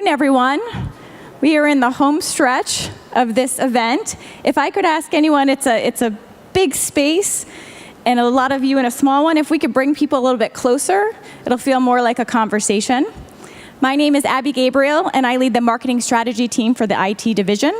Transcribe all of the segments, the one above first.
Everyone, we are in the home stretch of this event. If I could ask anyone, it's a big space and a lot of you in a small one. If we could bring people a little bit closer, it'll feel more like a conversation. My name is Abby Gabriel, and I lead the marketing strategy team for the IT division.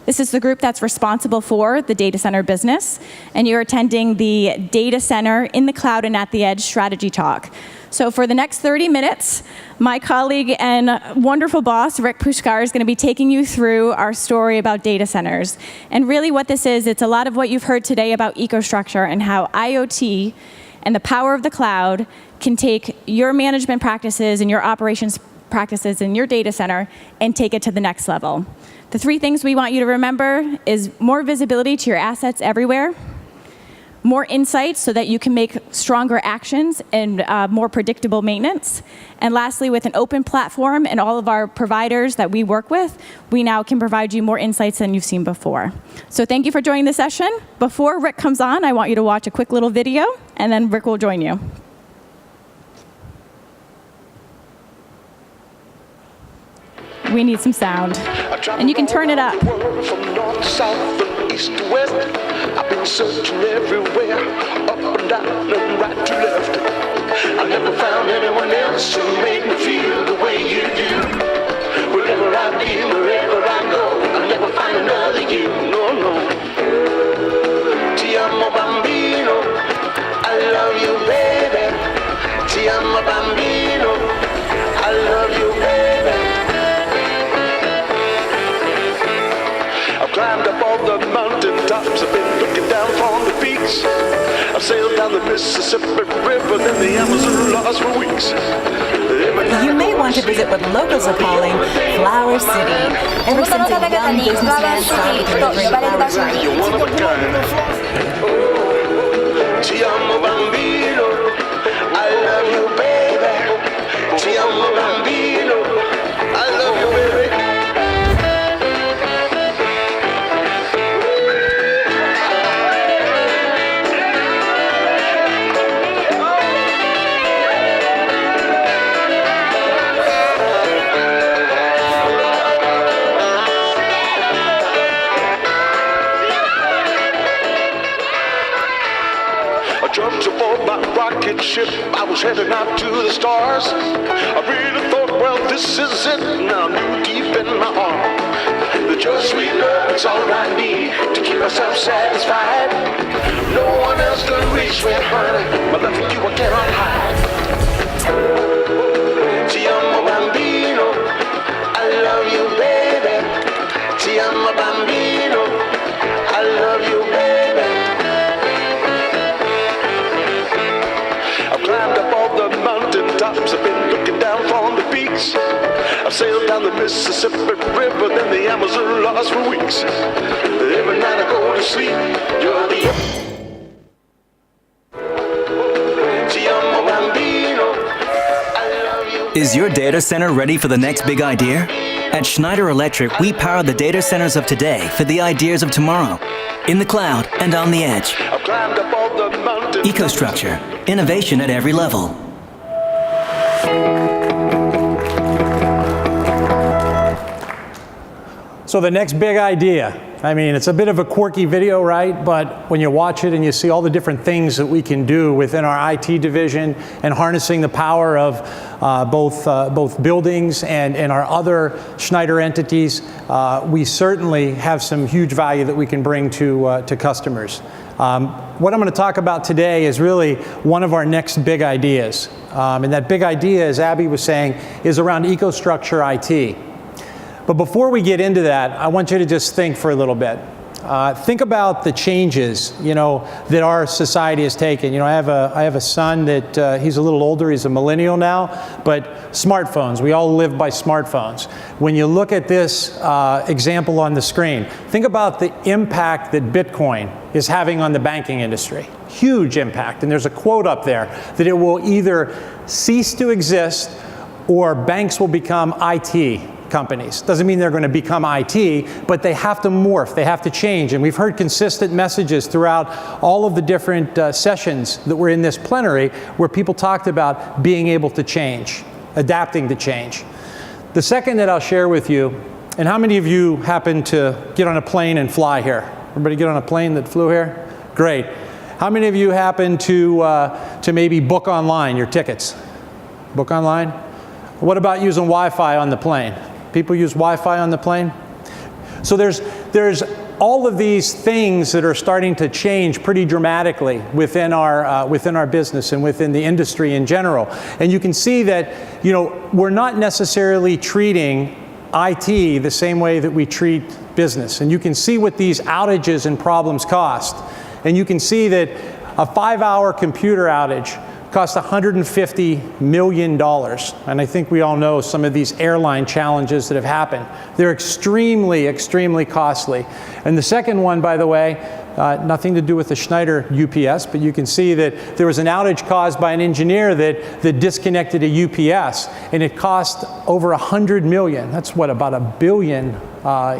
This is the group that's responsible for the data center business, and you're attending the Data Center in the Cloud and at the Edge strategy talk. So for the next 30 minutes, my colleague and wonderful boss, Rick Pushkar, is going to be taking you through our story about data centers. And really what this is, it's a lot of what you've heard today about EcoStruxure and how IoT and the power of the cloud can take your management practices and your operations practices in your data center and take it to the next level. The three things we want you to remember is more visibility to your assets everywhere, more insights so that you can make stronger actions and more predictable maintenance. And lastly, with an open platform and all of our providers that we work with, we now can provide you more insights than you've seen before. So thank you for joining the session. Before Rick comes on, I want you to watch a quick little video, and then Rick will join you. We need some sound. And you can turn it up. From north, south, and east to west, I've been searching everywhere, up and down and right to left. I never found anyone else who made me feel the way you do. Wherever I be, wherever I go, I'll never find another you. No, no. Ti amo bambino, I love you, baby. Ti amo bambino, I love you, baby. Climbed up all the mountain tops, I've been looking down from the peaks. I've sailed down the Mississippi River, then the Amazon lost for weeks. You may want to visit what locals are calling Flower City. Ever since a young businessman started delivering flowers, you're one of a kind. Ti amo bambino, I love you, baby. Ti amo bambino, I love you, baby. Jumped aboard my rocket ship, I was heading out to the stars. I really thought, well, this is it, now I knew deep in my heart that your sweet love is all I need to keep myself satisfied. No one else can reach me, honey, my love for you I cannot hide. Ti amo bambino, I love you, baby. Ti amo bambino, I love you, baby. Climbed up all the mountain tops, I've been looking down from the peaks. I've sailed down the Mississippi River, then the Amazon lost for weeks. Every night I go to sleep, you're the Ti amo bambino, I love you. Is your data center ready for the next big idea? At Schneider Electric, we power the data centers of today for the ideas of tomorrow, in the cloud and on the edge. I've climbed up all the mountains. EcoStruxure, innovation at every level. So the next big idea, I mean, it's a bit of a quirky video, right? But when you watch it and you see all the different things that we can do within our IT division and harnessing the power of both buildings and our other Schneider entities, we certainly have some huge value that we can bring to customers. What I'm going to talk about today is really one of our next big ideas. And that big idea, as Abby was saying, is around EcoStruxure IT. But before we get into that, I want you to just think for a little bit. Think about the changes, that our society has taken. I have a son that he's a little older. He's a millennial now, but smartphones. We all live by smartphones. When you look at this example on the screen, think about the impact that Bitcoin is having on the banking industry. Huge impact. And there's a quote up there that it will either cease to exist or banks will become IT companies. Doesn't mean they're going to become IT, but they have to morph, they have to change. And we've heard consistent messages throughout all of the different sessions that were in this plenary where people talked about being able to change, adapting to change. The second that I'll share with you, and how many of you happen to get on a plane and fly here? Everybody get on a plane that flew here? Great. How many of you happen to maybe book online your tickets? Book online? What about using Wi-Fi on the plane? People use Wi-Fi on the plane? So there's all of these things that are starting to change pretty dramatically within our business and within the industry in general. And you can see that, we're not necessarily treating IT the same way that we treat business. And you can see what these outages and problems cost. And you can see that a 5-hour computer outage cost $150 million. And I think we all know some of these airline challenges that have happened. They're extremely, extremely costly. And the second one, by the way, nothing to do with the Schneider UPS, but you can see that there was an outage caused by an engineer that disconnected a UPS, and it cost over 100 million. That's what, about $1 billion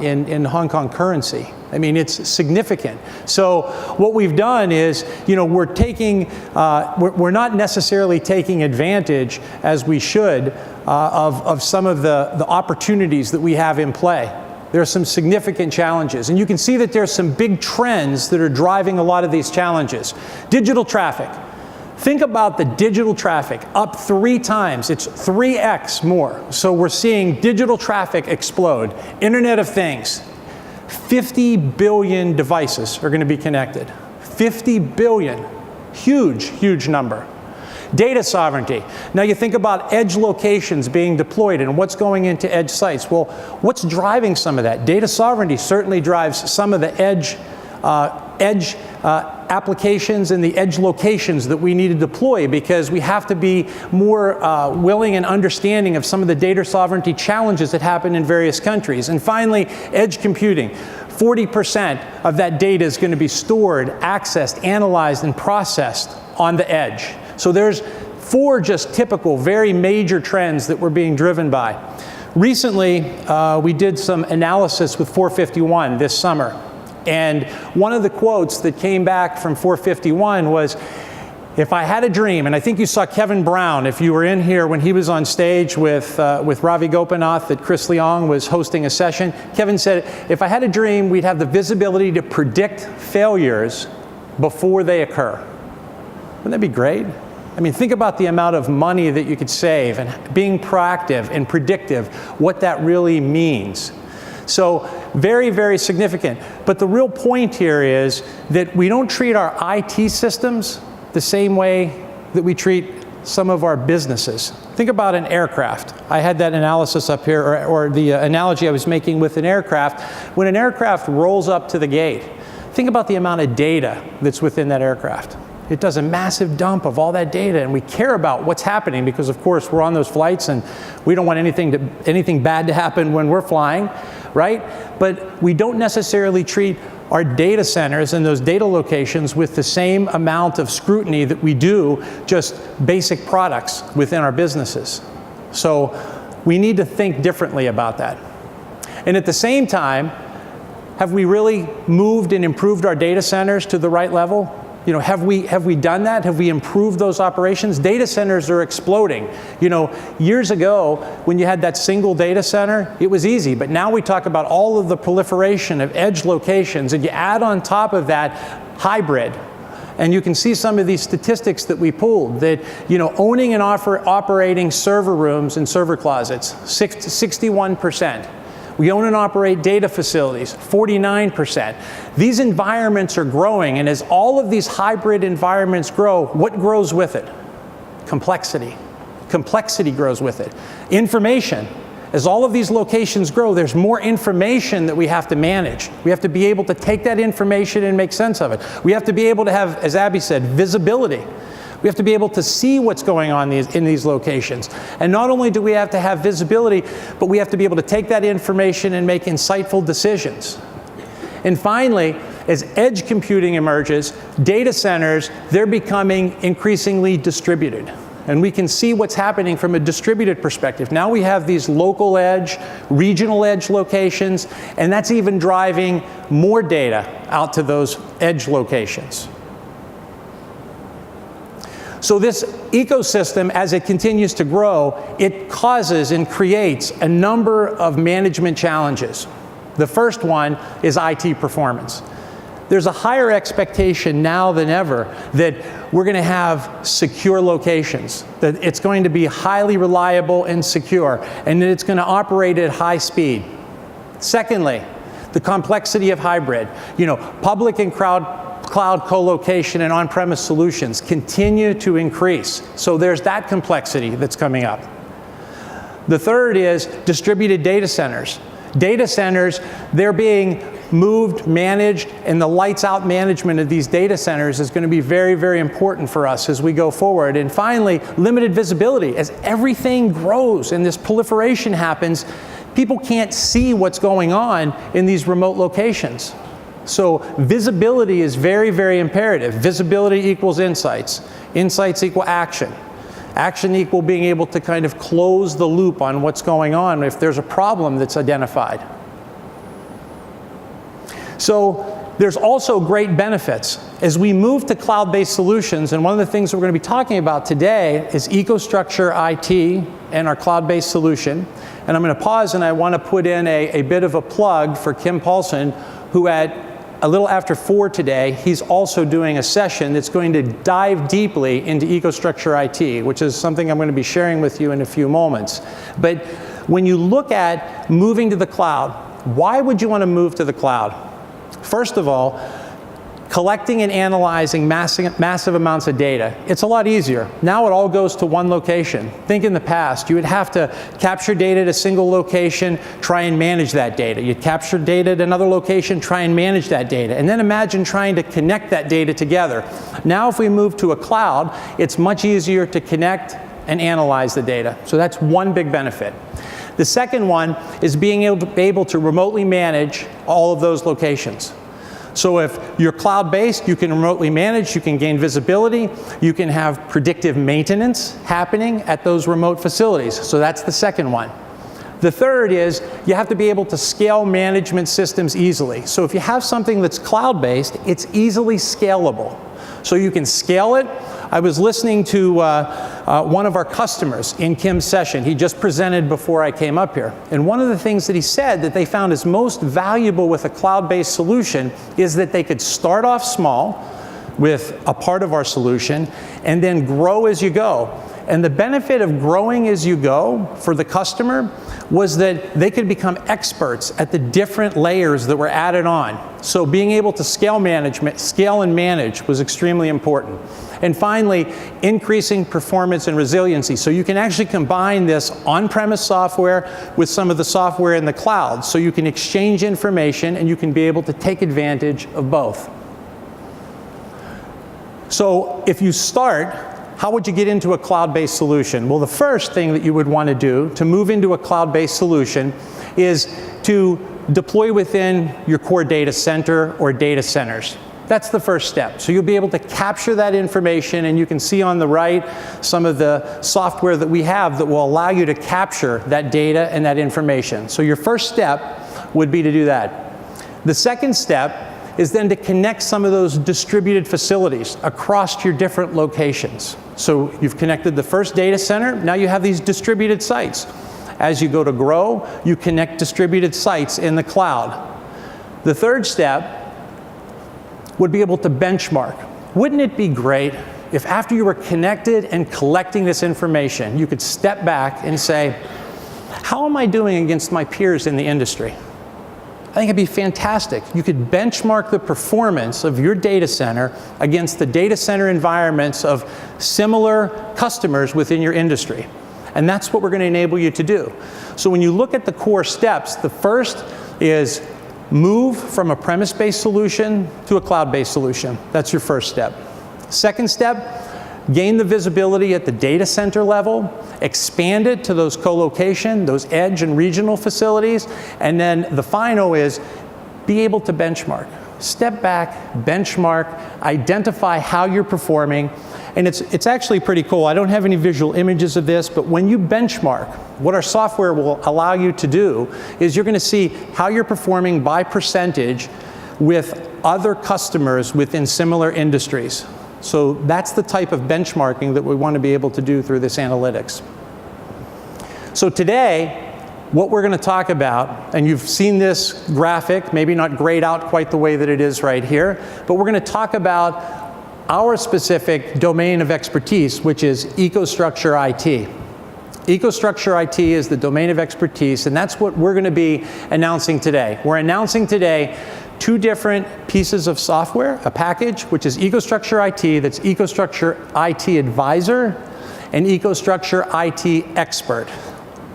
in Hong Kong currency. I mean, it's significant. So what we've done is, we're not necessarily taking advantage, as we should, of some of the opportunities that we have in play. There are some significant challenges. And you can see that there's some big trends that are driving a lot of these challenges. Digital traffic. Think about the digital traffic, up 3 times. It's 3x more. So we're seeing digital traffic explode. Internet of Things. 50 billion devices are going to be connected. 50 billion. Huge, huge number. Data sovereignty. Now you think about edge locations being deployed and what's going into edge sites. Well, what's driving some of that? Data sovereignty certainly drives some of the edge applications and the edge locations that we need to deploy, because we have to be more willing and understanding of some of the data sovereignty challenges that happen in various countries. And finally, edge computing. 40% of that data is going to be stored, accessed, analyzed, and processed on the edge. So there's 4 just typical, very major trends that we're being driven by. Recently, we did some analysis with 451 this summer. And one of the quotes that came back from 451 was, if I had a dream, and I think you saw Kevin Brown, if you were in here when he was on stage with Ravi Gopinath, that Chris Leong was hosting a session. Kevin said, if I had a dream, we'd have the visibility to predict failures before they occur. Wouldn't that be great? I mean, think about the amount of money that you could save and being proactive and predictive, what that really means. So very, very significant. But the real point here is that we don't treat our IT systems the same way that we treat some of our businesses. Think about an aircraft. I had that analysis up here, or the analogy I was making with an aircraft. When an aircraft rolls up to the gate, think about the amount of data that's within that aircraft. It does a massive dump of all that data, and we care about what's happening because, of course, we're on those flights and we don't want anything bad to happen when we're flying, right? But we don't necessarily treat our data centers and those data locations with the same amount of scrutiny that we do just basic products within our businesses. So we need to think differently about that. And at the same time, have we really moved and improved our data centers to the right level? Have we done that? Have we improved those operations? Data centers are exploding. Years ago, when you had that single data center, it was easy. But now we talk about all of the proliferation of edge locations, and you add on top of that hybrid. And you can see some of these statistics that we pulled, that owning and operating server rooms and server closets, 61%. We own and operate data facilities, 49%. These environments are growing, and as all of these hybrid environments grow, what grows with it? Complexity. Complexity grows with it. Information. As all of these locations grow, there's more information that we have to manage. We have to be able to take that information and make sense of it. We have to be able to have, as Abby said, visibility. We have to be able to see what's going on in these locations. And not only do we have to have visibility, but we have to be able to take that information and make insightful decisions. And finally, as edge computing emerges, data centers, they're becoming increasingly distributed. And we can see what's happening from a distributed perspective. Now we have these local edge, regional edge locations, and that's even driving more data out to those edge locations. So this ecosystem, as it continues to grow, it causes and creates a number of management challenges. The first one is IT performance. There's a higher expectation now than ever that we're going to have secure locations, that it's going to be highly reliable and secure, and that it's going to operate at high speed. Secondly, the complexity of hybrid. Public and cloud co-location and on-premise solutions continue to increase. So there's that complexity that's coming up. The third is distributed data centers. Data centers, they're being moved, managed, and the lights out management of these data centers is going to be very, very important for us as we go forward. And finally, limited visibility. As everything grows and this proliferation happens, people can't see what's going on in these remote locations. So visibility is very, very imperative. Visibility equals insights. Insights equal action. Action equal being able to kind of close the loop on what's going on if there's a problem that's identified. So there's also great benefits. As we move to cloud-based solutions, and one of the things that we're going to be talking about today is EcoStruxure IT and our cloud-based solution. And I'm going to pause and I want to put in a bit of a plug for Kim Paulson, who at a little after 4 today, he's also doing a session that's going to dive deeply into EcoStruxure IT, which is something I'm going to be sharing with you in a few moments. But when you look at moving to the cloud, why would you want to move to the cloud? First of all, collecting and analyzing massive amounts of data. It's a lot easier. Now it all goes to one location. Think in the past, you would have to capture data at a single location, try and manage that data. You'd capture data at another location, try and manage that data. And then imagine trying to connect that data together. Now if we move to a cloud, it's much easier to connect and analyze the data. So that's one big benefit. The second one is being able to remotely manage all of those locations. So if you're cloud-based, you can remotely manage, you can gain visibility, you can have predictive maintenance happening at those remote facilities. So that's the second one. The third is you have to be able to scale management systems easily. So if you have something that's cloud-based, it's easily scalable. So you can scale it. I was listening to one of our customers in Kim's session. He just presented before I came up here. And one of the things that he said that they found is most valuable with a cloud-based solution is that they could start off small with a part of our solution and then grow as you go. And the benefit of growing as you go for the customer was that they could become experts at the different layers that were added on. So being able to scale and manage was extremely important. And finally, increasing performance and resiliency. So you can actually combine this on-premise software with some of the software in the cloud. So you can exchange information and you can be able to take advantage of both. So if you start, how would you get into a cloud-based solution? Well, the first thing that you would want to do to move into a cloud-based solution is to deploy within your core data center or data centers. That's the first step. So you'll be able to capture that information, and you can see on the right some of the software that we have that will allow you to capture that data and that information. So your first step would be to do that. The second step is then to connect some of those distributed facilities across your different locations. So you've connected the first data center, now you have these distributed sites. As you go to grow, you connect distributed sites in the cloud. The third step would be able to benchmark. Wouldn't it be great if after you were connected and collecting this information, you could step back and say, how am I doing against my peers in the industry? I think it'd be fantastic. You could benchmark the performance of your data center against the data center environments of similar customers within your industry. And that's what we're going to enable you to do. So when you look at the core steps, the first is move from a premise-based solution to a cloud-based solution. That's your first step. Second step, gain the visibility at the data center level, expand it to those co-location, those edge and regional facilities, and then the final is be able to benchmark. Step back, benchmark, identify how you're performing, and it's actually pretty cool. I don't have any visual images of this, but when you benchmark, what our software will allow you to do is you're going to see how you're performing by percentage with other customers within similar industries. So that's the type of benchmarking that we want to be able to do through this analytics. So today, what we're going to talk about, and you've seen this graphic, maybe not grayed out quite the way that it is right here, but we're going to talk about our specific domain of expertise, which is EcoStruxure IT. EcoStruxure IT is the domain of expertise, and that's what we're going to be announcing today. We're announcing today 2 different pieces of software, a package, which is EcoStruxure IT, that's EcoStruxure IT Advisor, and EcoStruxure IT Expert.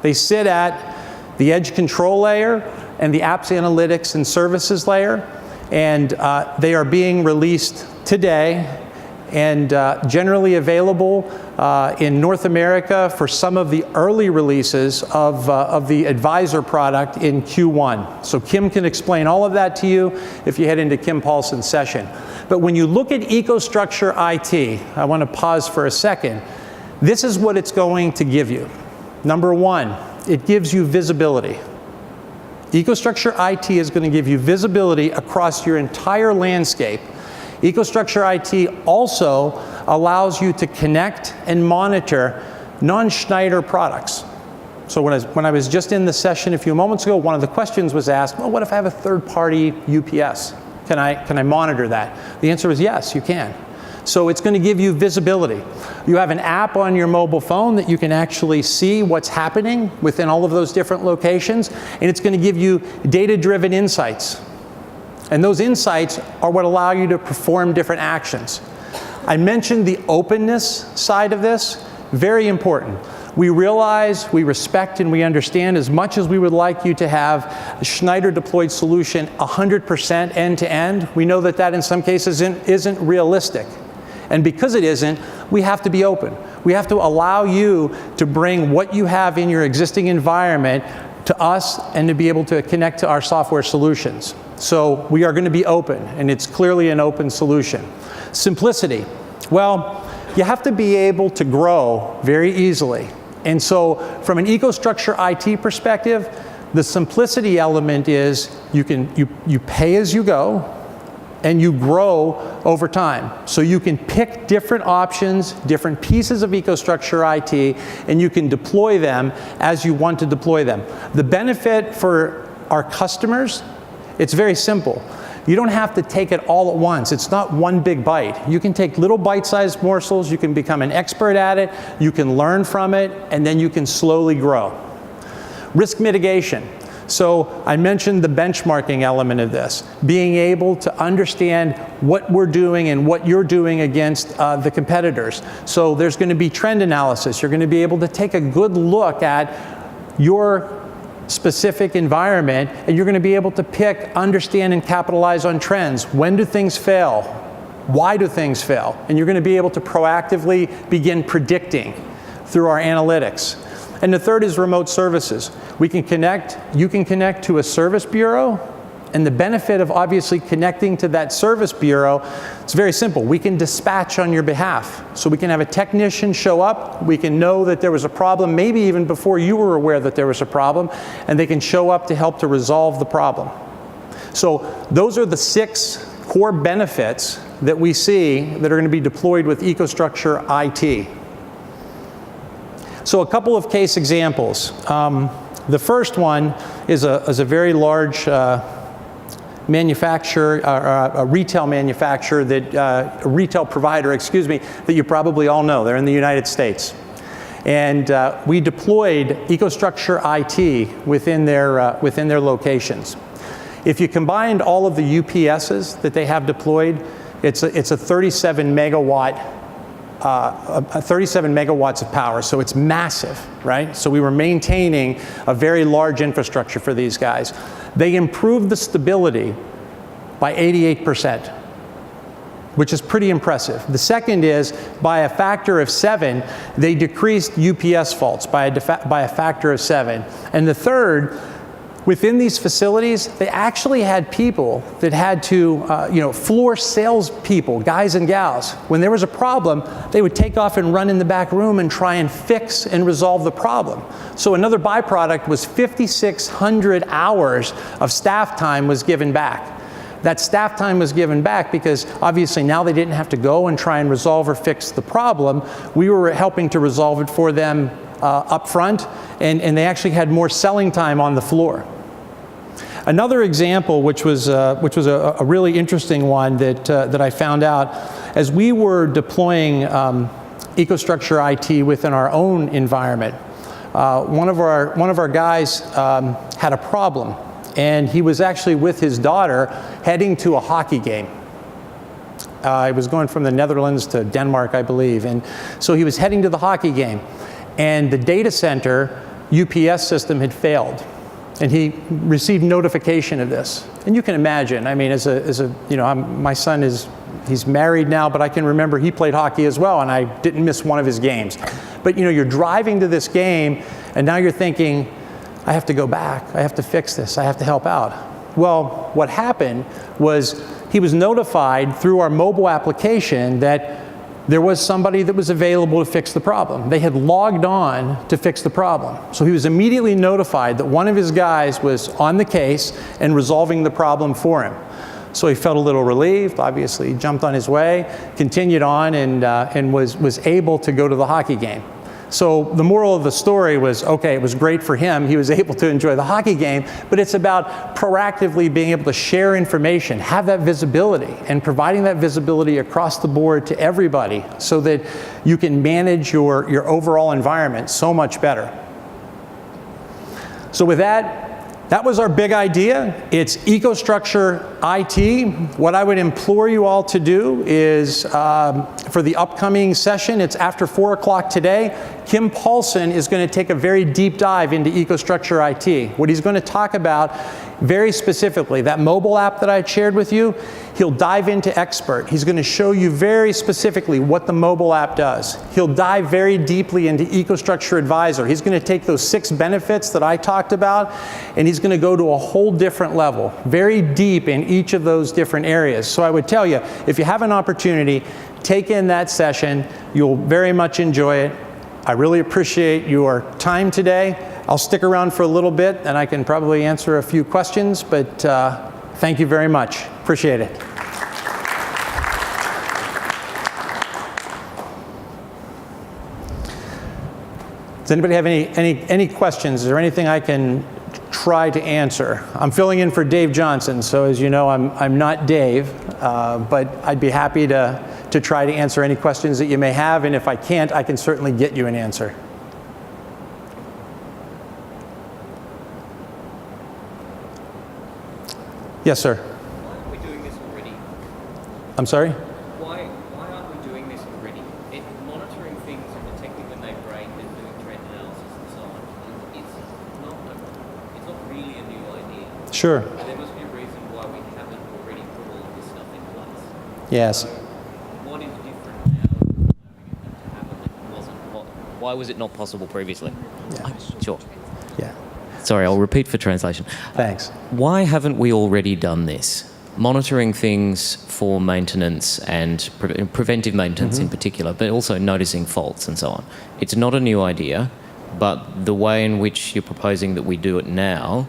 They sit at the edge control layer and the apps analytics and services layer, and they are being released today and generally available in North America for some of the early releases of the Advisor product in Q1. So Kim can explain all of that to you if you head into Kim Paulson's session. But when you look at EcoStruxure IT, I want to pause for a second. This is what it's going to give you. Number 1, it gives you visibility. EcoStruxure IT is going to give you visibility across your entire landscape. EcoStruxure IT also allows you to connect and monitor non-Schneider products. So when I was just in the session a few moments ago, one of the questions was asked, well, what if I have a third-party UPS? Can I monitor that? The answer is yes, you can. So it's going to give you visibility. You have an app on your mobile phone that you can actually see what's happening within all of those different locations, and it's going to give you data-driven insights. And those insights are what allow you to perform different actions. I mentioned the openness side of this, very important. We realize, we respect, and we understand as much as we would like you to have a Schneider deployed solution 100% end-to-end, we know that that in some cases isn't realistic. And because it isn't, we have to be open. We have to allow you to bring what you have in your existing environment to us and to be able to connect to our software solutions. So we are going to be open, and it's clearly an open solution. Simplicity. Well, you have to be able to grow very easily. And so from an EcoStruxure IT perspective, the simplicity element is you pay as you go, and you grow over time. So you can pick different options, different pieces of EcoStruxure IT, and you can deploy them as you want to deploy them. The benefit for our customers, it's very simple. You don't have to take it all at once. It's not one big bite. You can take little bite-sized morsels, you can become an expert at it, you can learn from it, and then you can slowly grow. Risk mitigation. So I mentioned the benchmarking element of this, being able to understand what we're doing and what you're doing against the competitors. So there's going to be trend analysis. You're going to be able to take a good look at your specific environment, and you're going to be able to pick, understand, and capitalize on trends. When do things fail? Why do things fail? And you're going to be able to proactively begin predicting through our analytics. And the third is remote services. You can connect to a service bureau, and the benefit of obviously connecting to that service bureau, it's very simple. We can dispatch on your behalf. So we can have a technician show up, we can know that there was a problem, maybe even before you were aware that there was a problem, and they can show up to help to resolve the problem. So those are the 6 core benefits that we see that are going to be deployed with EcoStruxure IT. So a couple of case examples. The first one is a very large manufacturer, a retail manufacturer, a retail provider, that you probably all know. They're in the United States. And we deployed EcoStruxure IT within their locations. If you combined all of the UPSs that they have deployed, it's a 37 megawatts of power, so it's massive, right? So we were maintaining a very large infrastructure for these guys. They improved the stability by 88%, which is pretty impressive. The second is, by a factor of 7, they decreased UPS faults by a factor of 7. And the third, within these facilities, they actually had people that had to, floor sales people, guys and gals. When there was a problem, they would take off and run in the back room and try and fix and resolve the problem. So another byproduct was 5,600 hours of staff time was given back. that staff time was given back because obviously now they didn't have to go and try and resolve or fix the problem. We were helping to resolve it for them up front, and they actually had more selling time on the floor. Another example, which was a really interesting one that I found out, as we were deploying EcoStruxure IT within our own environment, one of our guys had a problem, and he was actually with his daughter heading to a hockey game. He was going from the Netherlands to Denmark, I believe, and so he was heading to the hockey game, and the data center UPS system had failed, and he received notification of this. And you can imagine, I mean, my son he's married now, but I can remember he played hockey as well, and I didn't miss one of his games. But you're driving to this game, and now you're thinking, I have to go back, I have to fix this, I have to help out. Well, what happened was he was notified through our mobile application that there was somebody that was available to fix the problem. They had logged on to fix the problem. So he was immediately notified that one of his guys was on the case and resolving the problem for him. So he felt a little relieved, obviously jumped on his way, continued on, and was able to go to the hockey game. So the moral of the story was, okay, it was great for him. He was able to enjoy the hockey game, but it's about proactively being able to share information, have that visibility, and providing that visibility across the board to everybody so that you can manage your overall environment so much better. So with that was our big idea. It's EcoStruxure IT. What I would implore you all to do is, for the upcoming session, it's after 4 o'clock today, Kim Paulson is going to take a very deep dive into EcoStruxure IT. What he's going to talk about very specifically, that mobile app that I shared with you, he'll dive into Expert. He's going to show you very specifically what the mobile app does. He'll dive very deeply into EcoStruxure Advisor. He's going to take those 6 benefits that I talked about, and he's going to go to a whole different level, very deep in each of those different areas. So I would tell you, if you have an opportunity, take in that session. You'll very much enjoy it. I really appreciate your time today. I'll stick around for a little bit, and I can probably answer a few questions, but thank you very much. Appreciate it. Does anybody have any questions? Is there anything I can try to answer? I'm filling in for Dave Johnson, so as you know, I'm not Dave, but I'd be happy to try to answer any questions that you may have, and if I can't, I can certainly get you an answer. Yes, sir. Why aren't we doing this already? I'm sorry? Why aren't we doing this already? Monitoring things and detecting when they break and doing trend analysis and so on, it's not really a new idea. Sure. But there must be a reason why we haven't already put all of this stuff in place. Yes. So what is different now that happened that wasn't? Why was it not possible previously? Yeah. Sure. Yeah. Sorry, I'll repeat for translation. Thanks. Why haven't we already done this? Monitoring things for maintenance and preventive maintenance in particular, but also noticing faults and so on. It's not a new idea, but the way in which you're proposing that we do it now,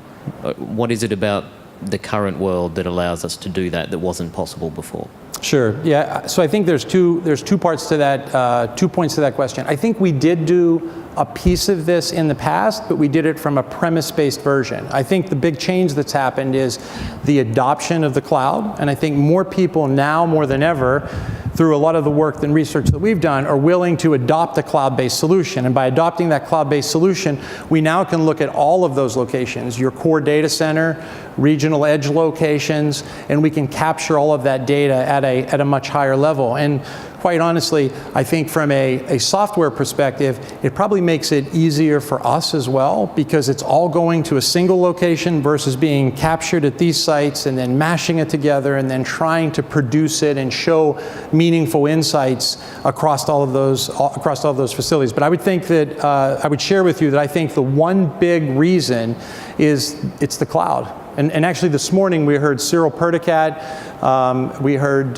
what is it about the current world that allows us to do that wasn't possible before? Sure. Yeah. So I think there's two parts to that, 2 points to that question. I think we did do a piece of this in the past, but we did it from a premise-based version. I think the big change that's happened is the adoption of the cloud, and I think more people now, more than ever, through a lot of the work and research that we've done, are willing to adopt a cloud-based solution. And by adopting that cloud-based solution, we now can look at all of those locations, your core data center, regional edge locations, and we can capture all of that data at a much higher level. And quite honestly, I think from a software perspective, it probably makes it easier for us as well, because it's all going to a single location versus being captured at these sites and then mashing it together and then trying to produce it and show meaningful insights across all of those facilities. But I would think that I would share with you that I think the one big reason is it's the cloud. And actually this morning we heard Cyril Perdicat, we heard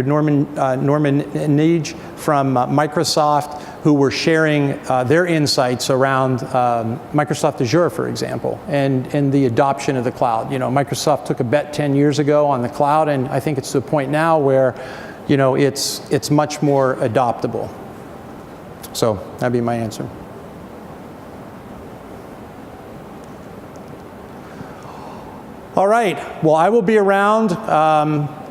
Norman Neage from Microsoft, who were sharing their insights around Microsoft Azure, for example, and the adoption of the cloud. You know, Microsoft took a bet 10 years ago on the cloud, and I think it's to the point now where, you know, it's much more adoptable. So that'd be my answer. All right. Well, I will be around.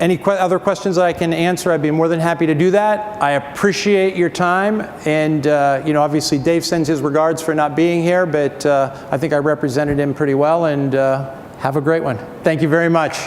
Any other questions that I can answer, I'd be more than happy to do that. I appreciate your time. And, you know, obviously Dave sends his regards for not being here, but I think I represented him pretty well. And have a great one. Thank you very much.